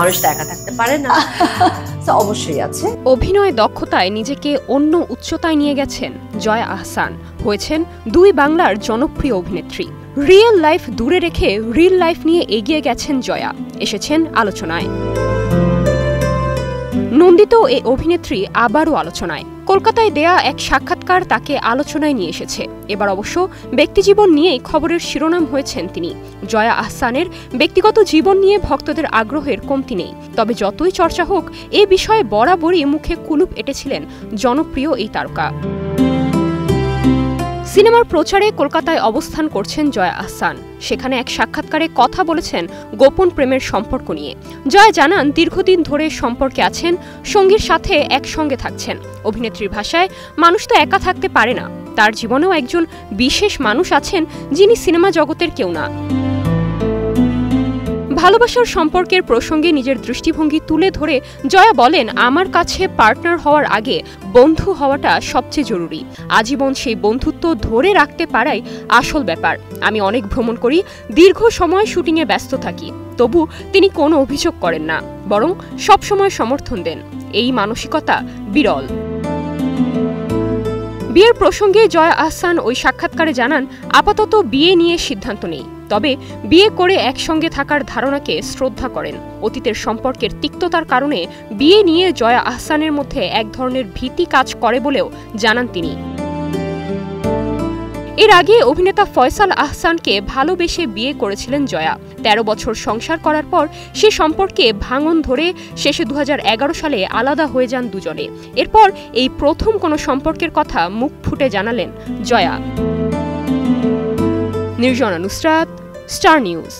মানুষ তো একা থাকতে পারে না। অবশ্যই আছে। অভিনয় দক্ষতায় নিজেকে অন্য উচ্চতায় নিয়ে গেছেন জয়া আহসান, হয়েছেন 2 বাংলার জনপ্রিয় অভিনেত্রী। রিয়েল লাইফ দূরে রেখে রিল লাইফ নিয়ে এগিয়ে গেছেন জয়া, এসেছেন আলোচনায়। নন্দিত এই অভিনেত্রী আবারও আলোচনায়। কলকাতায় দেয়া এক সাক্ষাৎকার তাকে আলোচনায় নিয়ে এসেছে। এবার অবশ্য ব্যক্তিজীবন নিয়েই খবরের শিরোনাম হয়েছেন তিনি। জয়া আহসানের ব্যক্তিগত জীবন নিয়ে ভক্তদের আগ্রহের কমতি নেই, তবে যতই চর্চা হোক এ বিষয়ে বরাবরই মুখে কুলুপ এঁটেছিলেন জনপ্রিয় এই তারকা। সিনেমার প্রচারে কলকাতায় অবস্থান করছেন জয়া আহসান। সেখানে এক সাক্ষাৎকারে কথা বলেছেন গোপন প্রেমের সম্পর্ক নিয়ে। জয়া জানান, দীর্ঘদিন ধরে সম্পর্কে আছেন, সঙ্গীর সাথে একসঙ্গে থাকছেন। অভিনেত্রীর ভাষায়, মানুষ তো একা থাকতে পারে না, তার জীবনেও একজন বিশেষ মানুষ আছেন যিনি সিনেমা জগতের কেউ না। ভালোবাসার সম্পর্কের প্রসঙ্গে নিজের দৃষ্টিভঙ্গি তুলে ধরে জয়া বলেন, আমার কাছে পার্টনার হওয়ার আগে বন্ধু হওয়াটা সবচেয়ে জরুরি। আজীবন সেই বন্ধুত্ব ধরে রাখতে পারাই আসল ব্যাপার। আমি অনেক ভ্রমণ করি, দীর্ঘ সময় শুটিংয়ে ব্যস্ত থাকি, তবু তিনি কোনো অভিযোগ করেন না, বরং সবসময় সমর্থন দেন। এই মানসিকতা বিরল। বিয়ের প্রসঙ্গে জয়া আহসান ওই সাক্ষাৎকারে জানান, আপাতত বিয়ে নিয়ে সিদ্ধান্ত নেই, তবে বিয়ে করে একসঙ্গে থাকার ধারণাকে শ্রদ্ধা করেন। অতীতের সম্পর্কের তিক্ততার কারণে বিয়ে নিয়ে জয়া আহসানের মধ্যে এক ধরনের ভীতি কাজ করে বলেও জানান তিনি। এর আগে অভিনেতা ফয়সাল আহসানকে ভালোবেসে বিয়ে করেছিলেন জয়া। 13 বছর সংসার করার পর সে সম্পর্কে ভাঙন ধরে শেষে 2011 সালে আলাদা হয়ে যান দুজনে। এরপর এই প্রথম কোনো সম্পর্কের কথা মুখ ফুটে জানালেন জয়া। Nirjana Nusrat, star news.